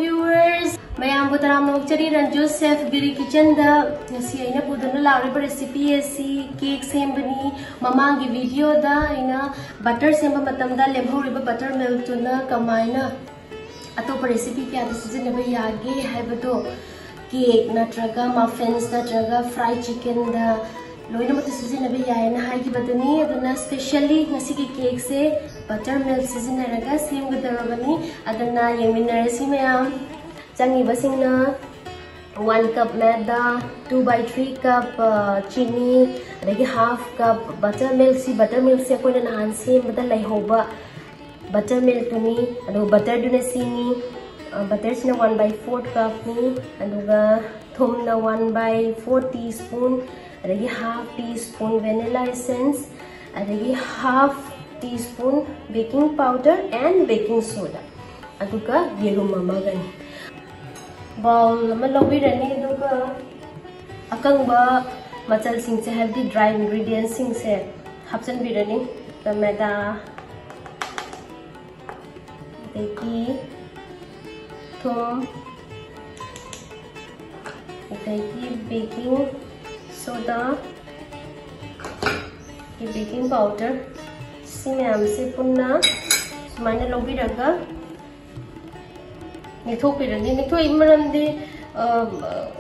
viewers, mayam ko taram nokchari Ranju Chef Giri Kitchen da ngasi aina puduna laure recipe asi cake sembani mamangi video da aina butter semba matam da lemhoriba buttermilk tuna kamaina atopa recipe kya da sizinaba yage haibado cake natraga muffins natraga fried chicken da loina mata sizinaba yaina haigi badani aduna specially ngasi ki cake se buttermilk sizinaraga semgadarabani adana yeminarasi mayam changi basingna 1 cup maida 2/3 cup chini adagi half cup buttermilk si buttermilk se koina nahan sembada laihoba buttermilk ni adu butter duna sini butter sina 1/4 cup ni aduga thum na 1/4 teaspoon adagi half teaspoon vanilla essence adagi half teaspoon baking powder and baking soda aduga yerum amagani bowl lama lobirani aduga akangba machal sing se have the dry ingredients sing se hapsan birani tomato adagi thum adagi baking soda की baking powder सिमैम से पुन्ना सुमाइना लोबिरगा निथोपिरनी निथो इमरमदे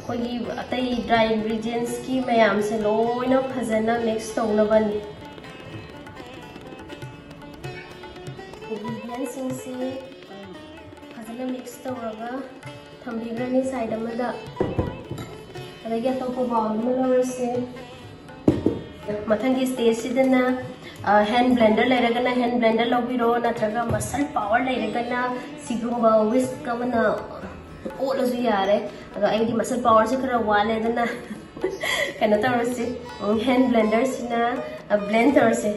कोई अतई ड्राई इंग्रेडिएंट्स की मैम से लोइना फजना मिक्स तौनबनी इंग्रेडिएंट्स से फजना मिक्स तौरगा थंबिग्रनी साइड अमदा अदगी अतोप बाउल में लवरसे मथंगी स्टेज सिदना हैंड ब्लेंडर लेरगना हैंड ब्लेंडर लौबिरो नत्रगा मसल पावर लेरगना सिगुंबा विस्क कमना ओलसु यारे अदो आइदी मसल पावर से खरा वाले दना कना तौरसे हैंड ब्लेंडर सिना ब्लेंड तौरसे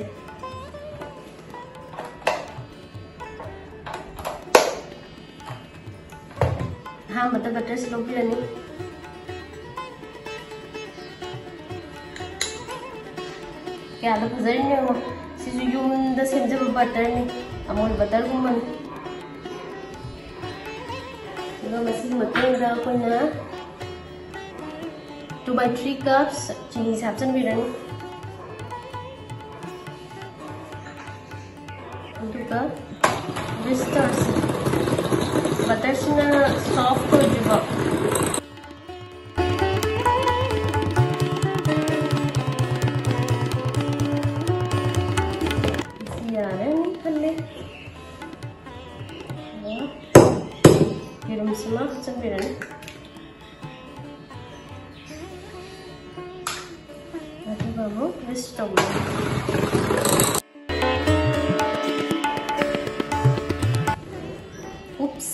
हां मतलब बटर से लौबिरनी क्या तो फजर नहीं हो सिर्फ युमदा सेमजब बटर नहीं अमूल बटर गुमन तो मसी मतें दा कोना 2/3 cups चीनी साबसन बिरन उनका विस्टर्स बटर सिना सॉफ्ट हो जुबा Girum semua sembilan. Nanti kamu restore. Oops,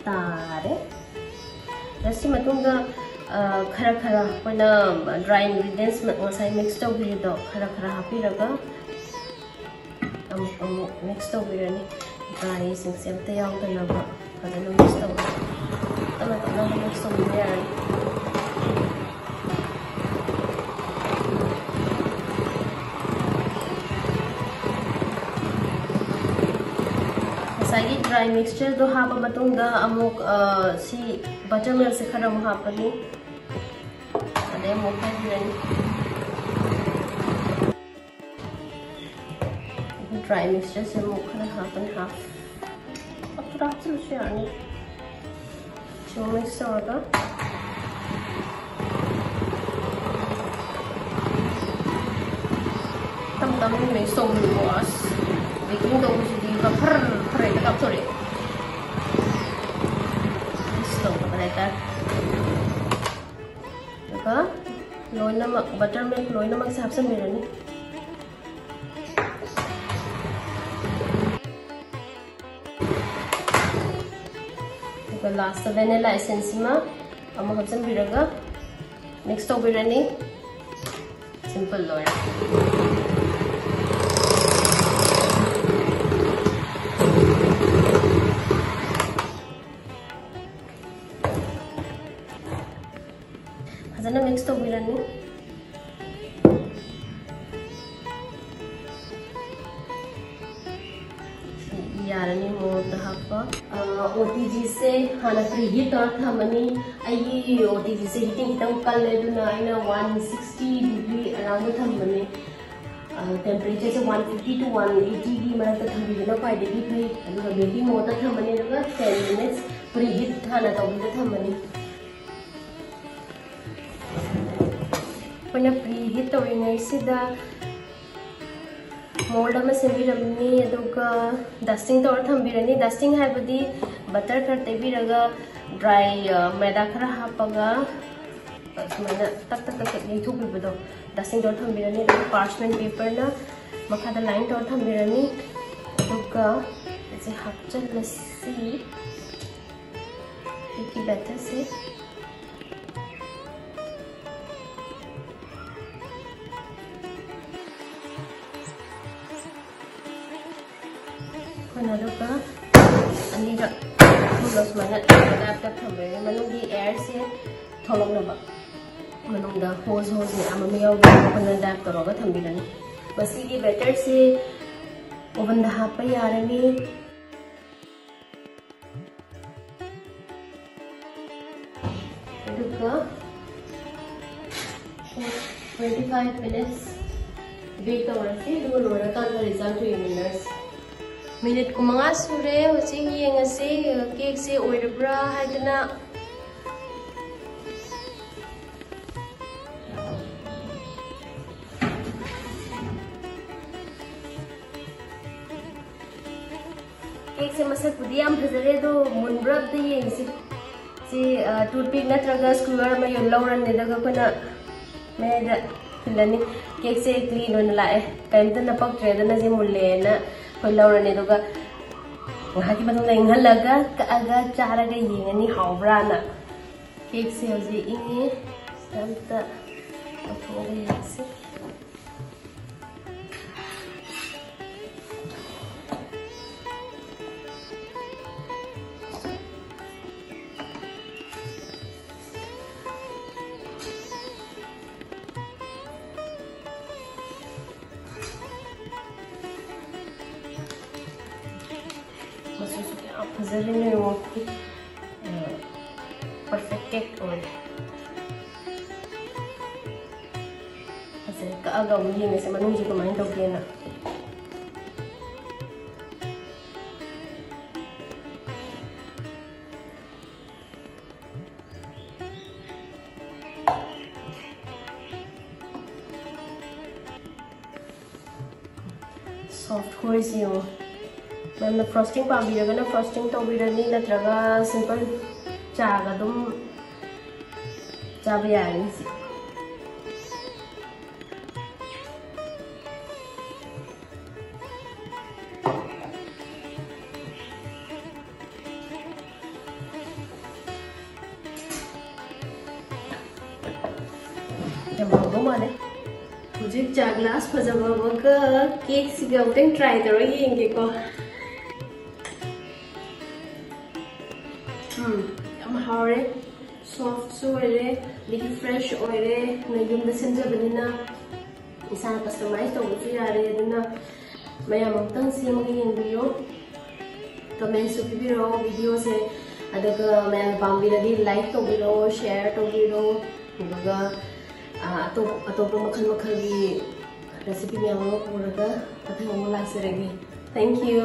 tarik. Nasi matungga khara pada dry ingredients masai mix tau gitu. Khara happy raga. Kamu mix tau gitu ni. Dry sing yang kenapa? Pada mix tau. Teman-teman mix tau dia. Masai dry mixture tu haba matungga amuk si buttermilk se khara haba ni. Ada yang mau kan dry mixture से मुख ना half and half अब तो रात चल से आने जो मिक्स होगा तम में मिक्स हो गया बस बेकिंग तो कुछ दी का फर तक अब थोड़े मिक्स तो पता है देखा लोई नमक बटरमिल्क लोई नमक से आपसे मिला नहीं last vanilla essence ma amu hapsan biraga next to birani simple loya hazana mix to birani yarani mo the hapa OTG से हाँ प्रीहीट और थमनी आई OTG से हीटिंग हितंग कल लेदुना आइना 160 डिग्री अराउंड थमनी टेम्परेचर से 150 to 180 की मरक थम्बिदुना पाइदेगी Fai अदुगा baking mode थमनी अदुगा 10 minutes preheat हाँ तौबिदा थमनी पना प्रीहीट तौरिङै सिदा मोल्ड में सेंबिरमनी अदुगा डस्टिंग तौर थम्बिरनी डस्टिंग हाइबदी बटर खर तेबिरगा ड्राई मैदा खर हापगा सुमाना तक तक तक लेथुबिबदो डस्टिंग तौर थम्बिरनी अदुगा पार्चमेंट पेपर ना मखादा लाइन तौर थम्बिरनी अदुगा ऐसे हापचलसी इकी बैटर से अदुगा अनिरा फुलस माना टैप थम्बरे मनुंगी एयर से थोलंगनबा मनुंगा होज ने अममे यावबा कोना टैप तरोगा थम्बिरनी बसी की बैटर से ओवन दा हाप यारनी अदुगा 25 minutes बेक तौरसी अदुगा लोरा कान रिजल्ट येमिनर्स मिनट को मंगा सूरे होची येंगसे केक से ओइरब्रा हाइदना केक से मसक पुदी याम फजरे दो मुनब्रब दे येंगसे से टूथपिक नत्रगा स्क्रूअर में यो लौरन नेदगा कोना मेदा फिलनी केक से क्लीन होने लाए कैमता न पक्ट्रेदना जे मुल्लेना लौरने की इंगलगा कगा चारगा येंगनी हाउब्राना केक से हजे इंगे तमता अथोगा येंगसे फजरने वो परफेक्ट केक और फजर का आगा वो ये में से मनुष्य जी को माइंड हो गया ना सॉफ्ट हो इसी हो मैम फ्रॉस्टिंग पाबीरगना फ्रॉस्टिंग तौबिरनी नत्रगा सिंपल चागा दुम चाबा यानी सी जब हो माने मुझे चा ग्लास फजबगा केक सी गौटें ट्राई करो येंगे को हावरे सॉफ्ट सोरे लेकिन फ्रेश ओरे नयुम सेंजबनिना इसा कस्टमाइज तौबसु यारे अदुना मयाम अमतंग सेमगे येंबियो कमेंट सु पिबिरो वीडियो से अदगा मयाम पाम्बिरदी लाइक तौबिरो शेयर तौबिरो अदगा अतोप मखल मखल की रेसिपी मयाम पुरगा अथंग लाक्सरेगी थैंक यू